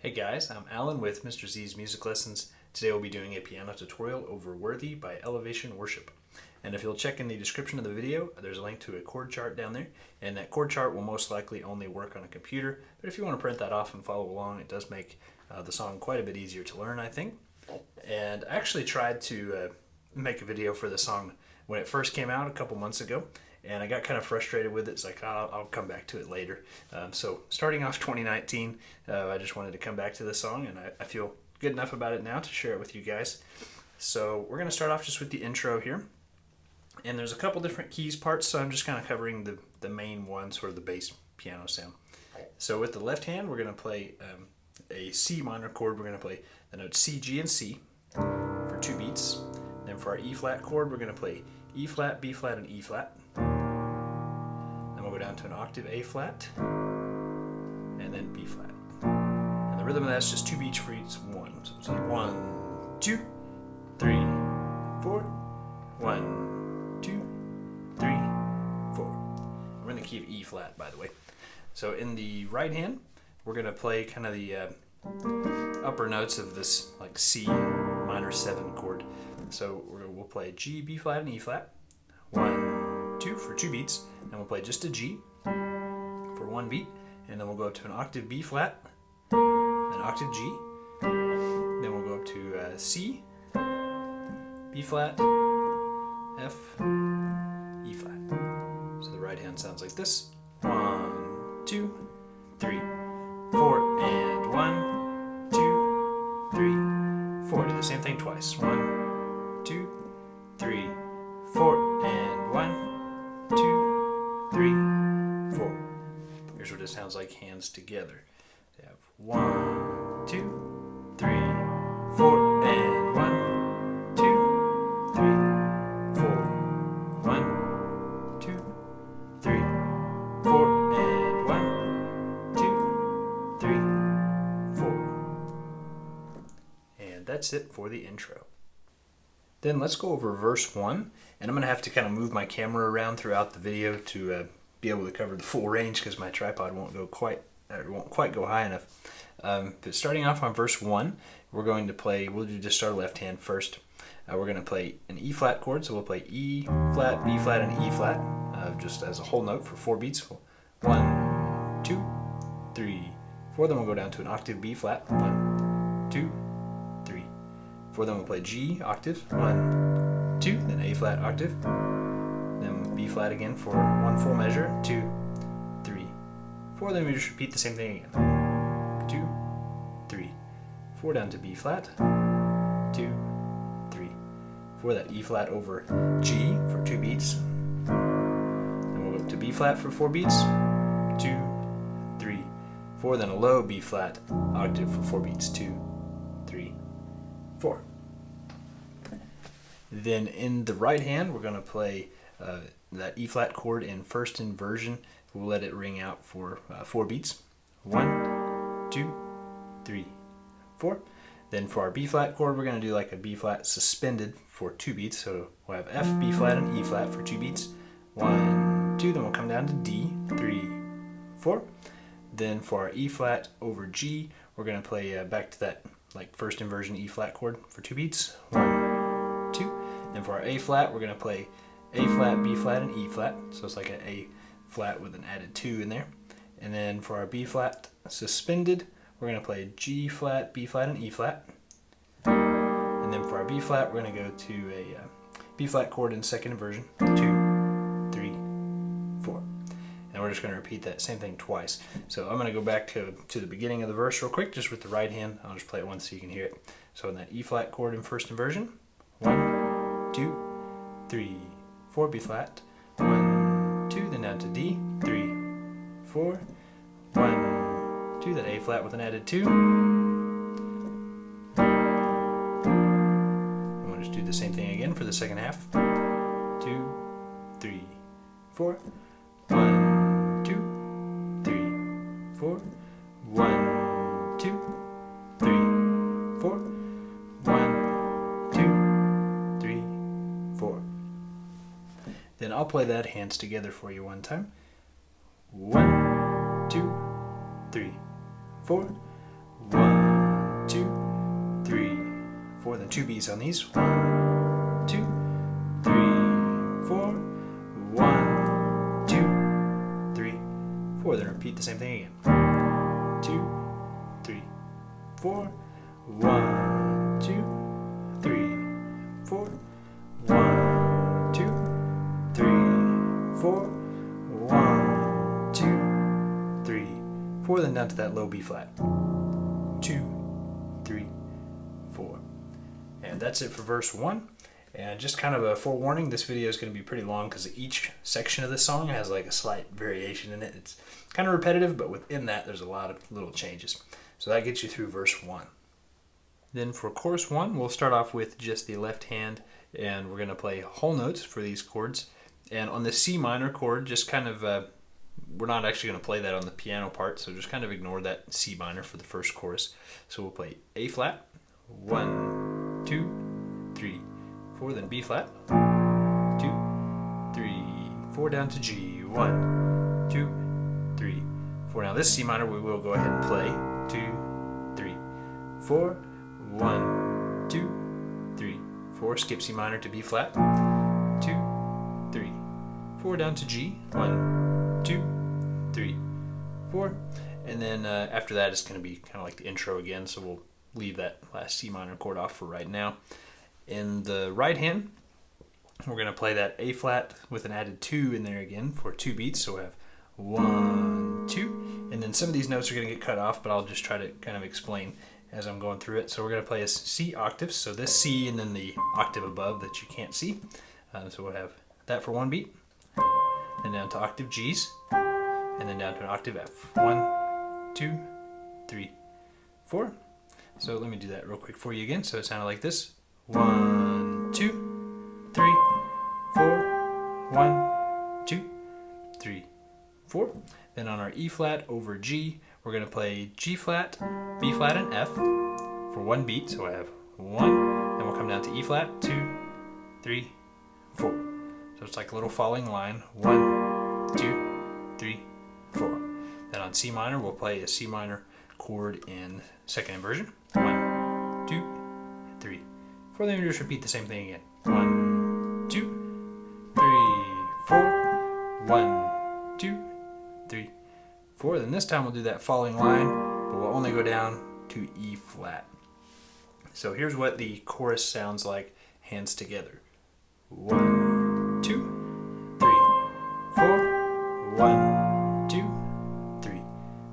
Hey guys, I'm Alan with Mr. Z's Music Lessons. Today we'll be doing a piano tutorial over Worthy by Elevation Worship. And if you'll check in the description of the video, there's a link to a chord chart down there. And that chord chart will most likely only work on a computer. But if you want to print that off and follow along, it does make the song quite a bit easier to learn, I think. And I actually tried to make a video for the song when it first came out a couple months ago. And I got kind of frustrated with it. It's like, I'll come back to it later. So starting off 2019, I just wanted to come back to this song, and I feel good enough about it now to share it with you guys. So we're going to start off just with the intro here. And there's a couple different keys parts, so I'm just kind of covering the main one, sort of the bass piano sound. So with the left hand, we're going to play a C minor chord. We're going to play the notes C, G, and C for 2 beats. Then for our E flat chord, we're going to play E flat, B flat, and E flat. Then we'll go down to an octave A flat, and then B flat. And the rhythm of that's just 2 beats for each one. So it's like 1, 2, 3, 4, 1, 2, 3, 4. We're in the key of E flat, by the way. So in the right hand, we're going to play kind of the upper notes of this like C minor 7 chord. So we'll play G, B flat, and E flat. 1, 2 for 2 beats. Then we'll play just a G for 1 beat. And then we'll go up to an octave B flat, an octave G. Then we'll go up to C, B flat, F, E flat. So the right hand sounds like this. 1, 2, 3, 4, and 1, 2, 3, 4. Do the same thing twice. 1, 2, 3, 4, and 1, 2, 3, 4. Here's what it sounds like hands together. We have 1, 2, 3, 4, and 1, 2, 3, 4. 1, 2, 3, 4, and 1, 2, 3, 4. And that's it for the intro. Then let's go over verse 1, and I'm going to have to kind of move my camera around throughout the video to be able to cover the full range because my tripod won't quite go high enough. But starting off on verse 1, we're going to play, we'll just start left hand first. We're going to play an E flat chord, so we'll play E flat, B flat, and E flat just as a whole note for 4 beats. 1, 2, 3, 4. Then we'll go down to an octave B flat. 1, 2, 3, 4. Then we'll play G octave. 1, 2. Then A flat octave. Then B flat again for 1 full measure. 2, 3, 4. Then we just repeat the same thing again. 2, 3, 4. Down to B flat. 2, 3, 4. That E flat over G for 2 beats. Then we'll go up to B flat for 4 beats. 2, 3, 4. Then a low B flat octave for 4 beats. 2, 3, 4. Then in the right hand, we're going to play that E flat chord in first inversion. We'll let it ring out for 4 beats. 1, 2, 3, 4. Then for our B flat chord, we're going to do like a B flat suspended for 2 beats. So we'll have F, B flat, and E flat for 2 beats. 1, 2. Then we'll come down to D. 3, 4. Then for our E flat over G, we're going to play back to that like first inversion E flat chord for 2 beats. 1, 2. And for our A flat, we're going to play A flat, B flat, and E flat. So it's like an A flat with an added 2 in there. And then for our B flat suspended, we're going to play G flat, B flat, and E flat. And then for our B flat, we're going to go to a B flat chord in second inversion. 2, 3, 4. And we're just going to repeat that same thing twice. So I'm going to go back to the beginning of the verse real quick, just with the right hand. I'll just play it once so you can hear it. So in that E flat chord in first inversion, 1, 2, 3, 4, B flat, 1, 2, then down to D, 3, 4, 1, 2, that A flat with an added 2. And we'll just do the same thing again for the second half. 2, 3, 4, 1, 2, 3, 4, 1, 2, 3, 4, 1, 2, 3, 4. Then I'll play that hands together for you one time. 1, 2, 3, 4, 1. then 2 beats on these. 1, 2, 3, 4. 1, 2, 3, 4. Then repeat the same thing again. 2, 3, 4. 1, 2, 3, 4. 1, 2, 3, 4. 1, 2, 3, 4. Then down to that low B flat. 2, 3, 4. And that's it for verse 1. And just kind of a forewarning, this video is going to be pretty long because each section of this song has like a slight variation in it. It's kind of repetitive, but within that there's a lot of little changes. So that gets you through verse 1. Then for chorus 1, we'll start off with just the left hand, and we're going to play whole notes for these chords. And on the C minor chord, just kind of, we're not actually going to play that on the piano part, so just kind of ignore that C minor for the first chorus. So we'll play A flat, 1, 2, 3, 4, then B flat, 2, 3, 4, down to G, 1, 2, 3, 4. Now this C minor we will go ahead and play 2, 3, 4, 1, 2, 3, 4. Skip C minor to B flat, 2, 3, 4, down to G, 1, 2, 3, 4. And then after that it's going to be kind of like the intro again, so we'll leave that last C minor chord off for right now. In the right hand, we're going to play that A flat with an added 2 in there again for 2 beats. So we have 1, 2, and then some of these notes are going to get cut off, but I'll just try to kind of explain as I'm going through it. So we're going to play a C octave, so this C and then the octave above that you can't see. So we'll have that for 1 beat, and down to octave G's, and then down to an octave F. 1, 2, 3, 4. So let me do that real quick for you again. So it sounded like this. 1, 2, 3, 4. 1, 2, 3, 4. Then on our E flat over G, we're going to play G flat, B flat, and F for 1 beat. So I have 1, then we'll come down to E flat, 2, 3, 4. So it's like a little falling line. 1, 2, 3, 4. Then on C minor, we'll play a C minor chord in second inversion. 1, 2, 3, 4. Then we just repeat the same thing again. 1, 2, 3, 4. 1, 2, 3, 4. Then this time we'll do that falling line, but we'll only go down to E flat. So here's what the chorus sounds like, hands together. 1, 2, 3, 4. 1, 2, 3,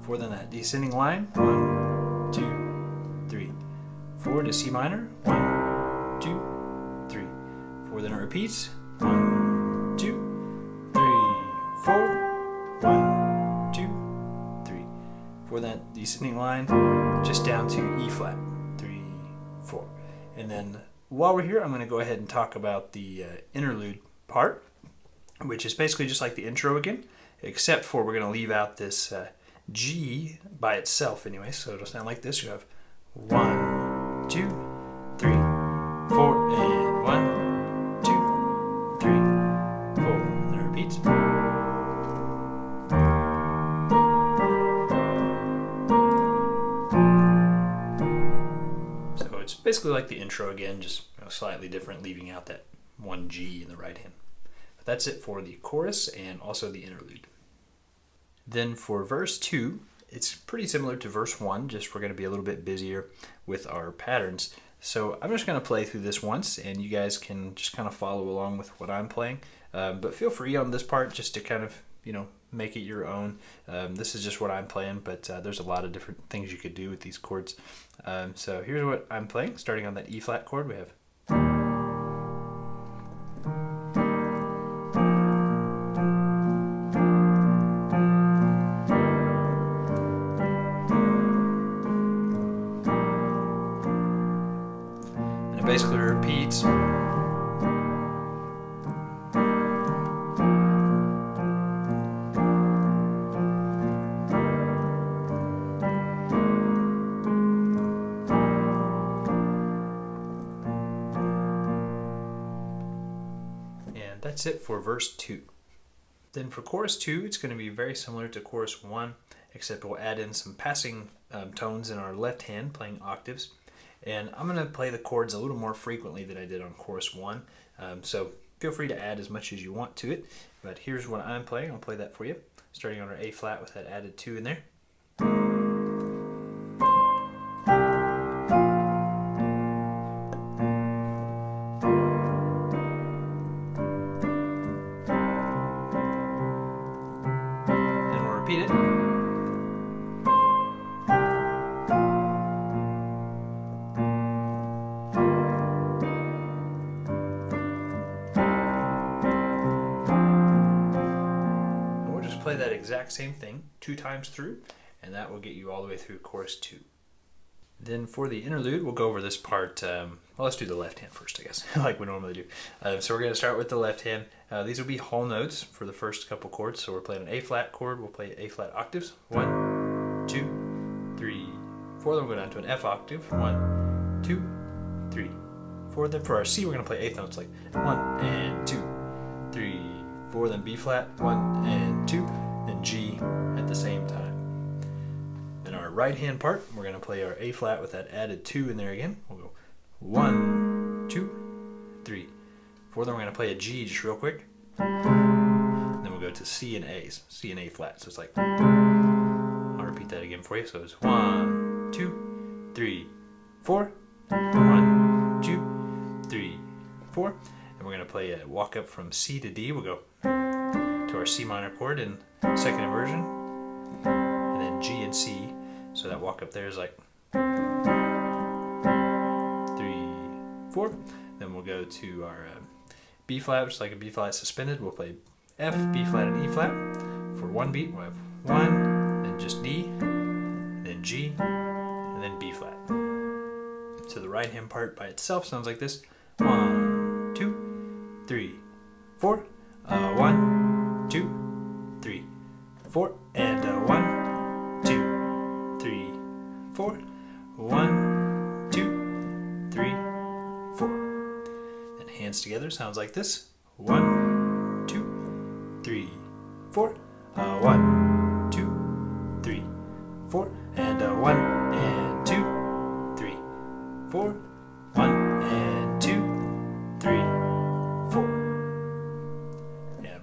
4. Then that descending line. 1, 2, 3, 4 to C minor. 1, 2, 3, 4. Then it repeats. 1, 2, 3, 4. 1, 2, 3, 4. That descending line just down to E flat. 3, 4. And then while we're here, I'm going to go ahead and talk about the interlude part, which is basically just like the intro again, except for we're going to leave out this G by itself anyway. So it'll sound like this. You have 1, 2, 3, 4, and 1, 2, 3, 4. And it repeats. So it's basically like the intro again, just slightly different, leaving out that 1 G in the right hand. But that's it for the chorus and also the interlude. Then for verse 2, it's pretty similar to verse 1, just we're going to be a little bit busier with our patterns. So I'm just going to play through this once, and you guys can just kind of follow along with what I'm playing. But feel free on this part just to kind of, make it your own. This is just what I'm playing, but there's a lot of different things you could do with these chords. So here's what I'm playing. Starting on that E flat chord, we have basically repeats. And that's it for verse 2. Then for chorus 2, it's going to be very similar to chorus 1, except we'll add in some passing tones in our left hand, playing octaves. And I'm going to play the chords a little more frequently than I did on chorus 1. So feel free to add as much as you want to it. But here's what I'm playing. I'll play that for you. Starting on our A flat with that added 2 in there. And we'll repeat it. Play that exact same thing 2 times through, and that will get you all the way through chorus 2. Then for the interlude, we'll go over this part. Well, let's do the left hand first, I guess, like we normally do. So we're going to start with the left hand. These will be whole notes for the first couple chords. So we're playing an A flat chord. We'll play A flat octaves. 1, 2, 3, 4. Then we'll go down to an F octave. 1, 2, 3, 4. Then for our C, we're going to play eighth notes like 1 and 2, 3, 4. Then B flat, 1 and 2. Then G at the same time. Then our right hand part, we're going to play our A flat with that added 2 in there again. We'll go 1, 2, 3, 4. Then we're going to play a G just real quick. Then we'll go to C and A's, C and A flat. So it's like, I'll repeat that again for you. So it's 1, 2, 3, 4. 1, 2, 3, 4. And we're going to play a walk up from C to D. We'll go to our C minor chord in second inversion, and then G and C. So that walk up there is like 3, 4. Then we'll go to our B flat, which is like a B flat suspended. We'll play F, B flat, and E flat. For one beat, we'll have 1, then just D, then G, and then B flat. So the right hand part by itself sounds like this: 1, 2, 3, 4. 1, 2, 3, 4, and 1, 2, 3, 4. 1, 2, 3, 4. And hands together sounds like this: 1, 2, 3, 4. 1, 2, 3, 4, and 1 and 2, 3, 4. 1 and 2, 3, 4.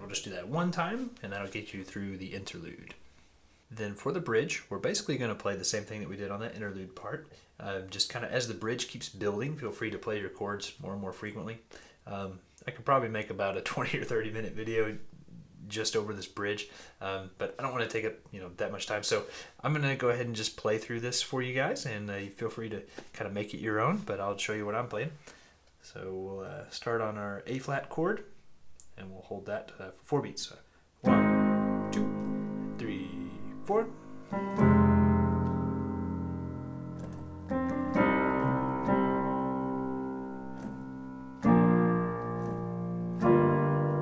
Just do that one time, and that'll get you through the interlude. Then for the bridge, we're basically going to play the same thing that we did on that interlude part. Just kind of as the bridge keeps building, feel free to play your chords more and more frequently. I could probably make about a 20 or 30 minute video just over this bridge, but I don't want to take up that much time. So I'm going to go ahead and just play through this for you guys, and you feel free to kind of make it your own, but I'll show you what I'm playing. So we'll start on our A flat chord, and we'll hold that for 4 beats. So 1, 2, 3, 4.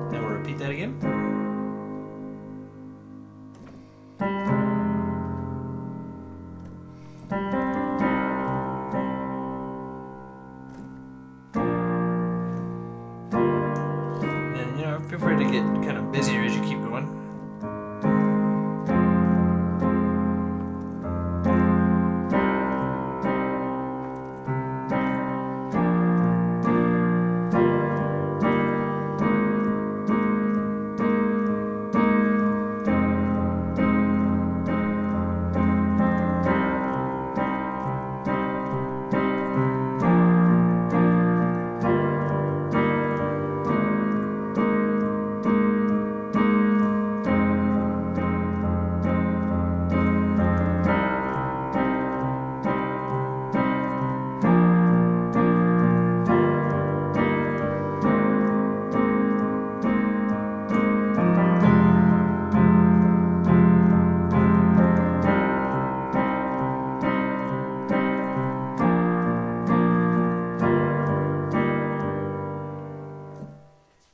Then we'll repeat that again. Feel free to get kind of busier as you keep going.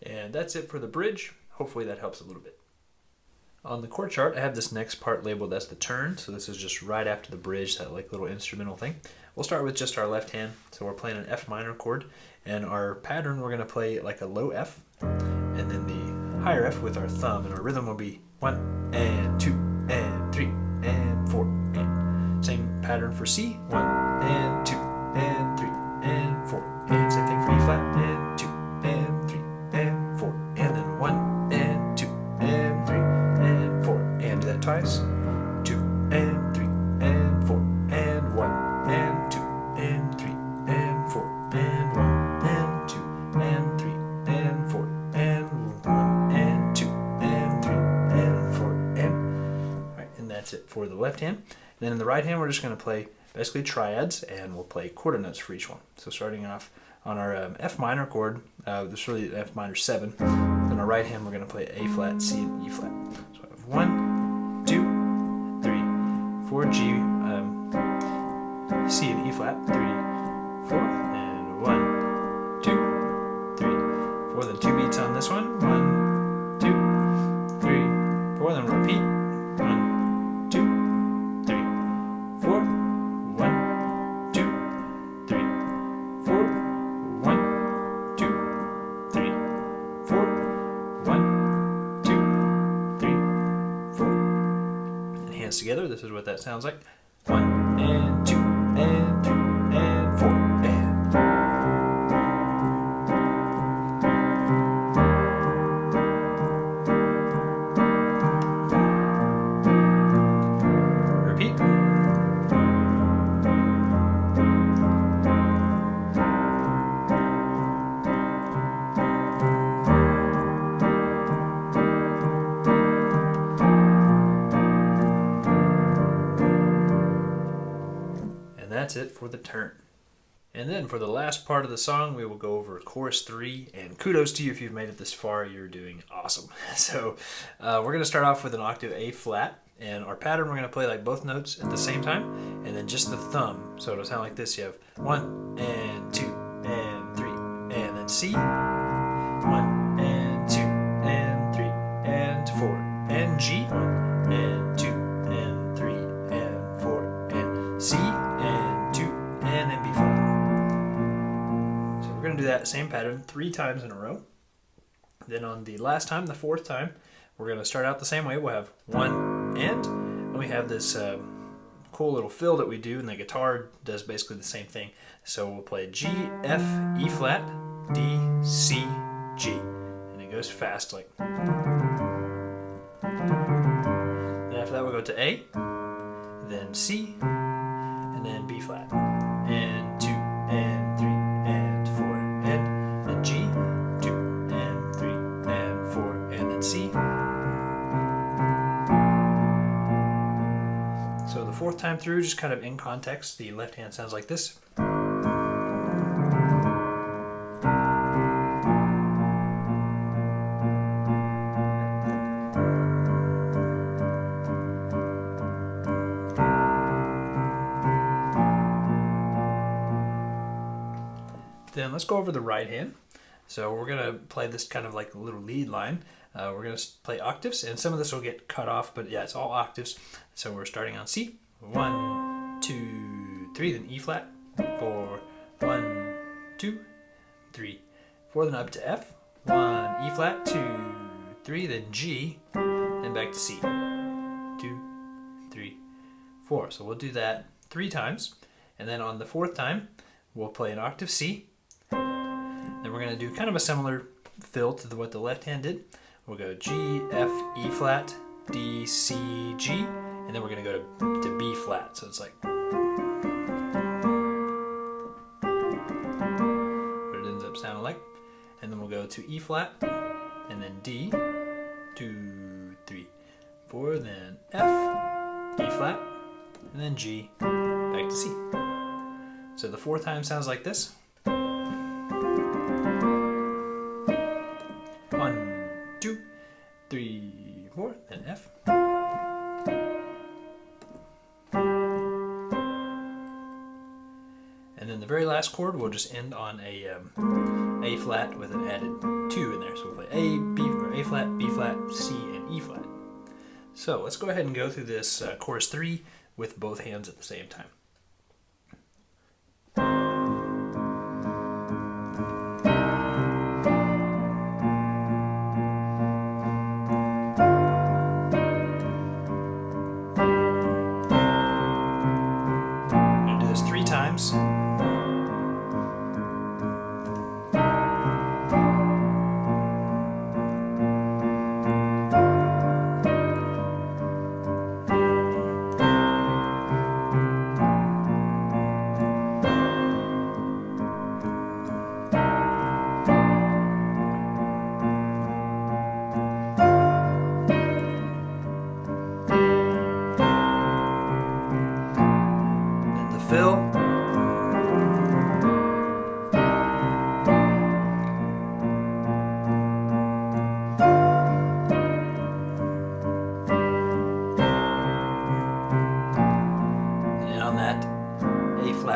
And that's it for the bridge. Hopefully that helps a little bit. On the chord chart, I have this next part labeled as the turn. So this is just right after the bridge, that like little instrumental thing. We'll start with just our left hand. So we're playing an F minor chord, and our pattern, we're going to play like a low F, and then the higher F with our thumb, and our rhythm will be 1 and 2 and 3 and 4. And same pattern for C, 1 and 2 and Then in the right hand, we're just going to play basically triads, and we'll play quarter notes for each one. So starting off on our F minor chord, this is really F minor 7. Then our right hand, we're going to play A flat, C, and E flat. So I have 1, 2, 3, 4, G, C, and E flat, 3, 4, and 1, 2, 3, 4. Then 2 beats on this one. 1, 2, 3, 4. Then we'll repeat. 1, 2, 3, 4. 1, 2, 3, 4. 1, 2, 3, 4. 1, 2, 3, 4. And hands together. This is what that sounds like. 1 and 2 and 3 and 4 and repeat. That's it for the turn. And then for the last part of the song, we will go over chorus 3, and kudos to you if you've made it this far. You're doing awesome. So we're going to start off with an octave A flat, and our pattern, we're going to play like both notes at the same time, and then just the thumb. So it'll sound like this. You have 1 and 2 and 3, and then C, 1 and 2 and 3 and 4, and G, 1 and 2 and 3 and 4, and C, and 2, and then B flat. So we're going to do that same pattern 3 times in a row. Then on the last time, the 4th time, we're going to start out the same way. We'll have 1 and we have this cool little fill that we do, and the guitar does basically the same thing. So we'll play G, F, E flat, D, C, G. And it goes fast like. Then after that we'll go to A, then C, and then B flat, and 2, and 3, and 4, and then G, 2, and 3, and 4, and then C. So the 4th time through, just kind of in context, the left hand sounds like this. Then let's go over the right hand. So we're going to play this kind of like a little lead line. We're going to play octaves, and some of this will get cut off, but yeah, it's all octaves. So we're starting on C. 1, 2, 3, then E flat. 4, 1, 2, 3, 4, then up to F. 1, E flat, 2, 3, then G, and back to C. 2, 3, 4. So we'll do that 3 times, and then on the 4th time, we'll play an octave C. Then we're going to do kind of a similar fill to what the left hand did. We'll go G, F, E flat, D, C, G, and then we're going to go to B flat. So it's like what it ends up sounding like. And then we'll go to E flat, and then D, 2, 3, 4, then F, E flat, and then G, back to C. So the 4th time sounds like this. 1, 2, 3, 4, then F. And then the very last chord, we'll just end on a flat with an added 2 in there. So we'll play A, B, or A flat, B flat, C, and E flat. So let's go ahead and go through this chorus 3 with both hands at the same time. Times.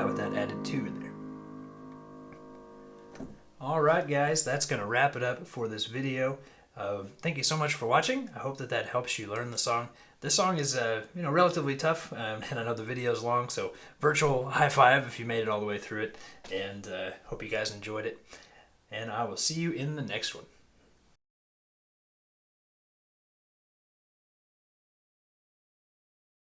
that with that added 2 in there. Alright guys, that's going to wrap it up for this video. Thank you so much for watching. I hope that that helps you learn the song. This song is relatively tough, and I know the video is long, so virtual high five if you made it all the way through it, and hope you guys enjoyed it. And I will see you in the next one.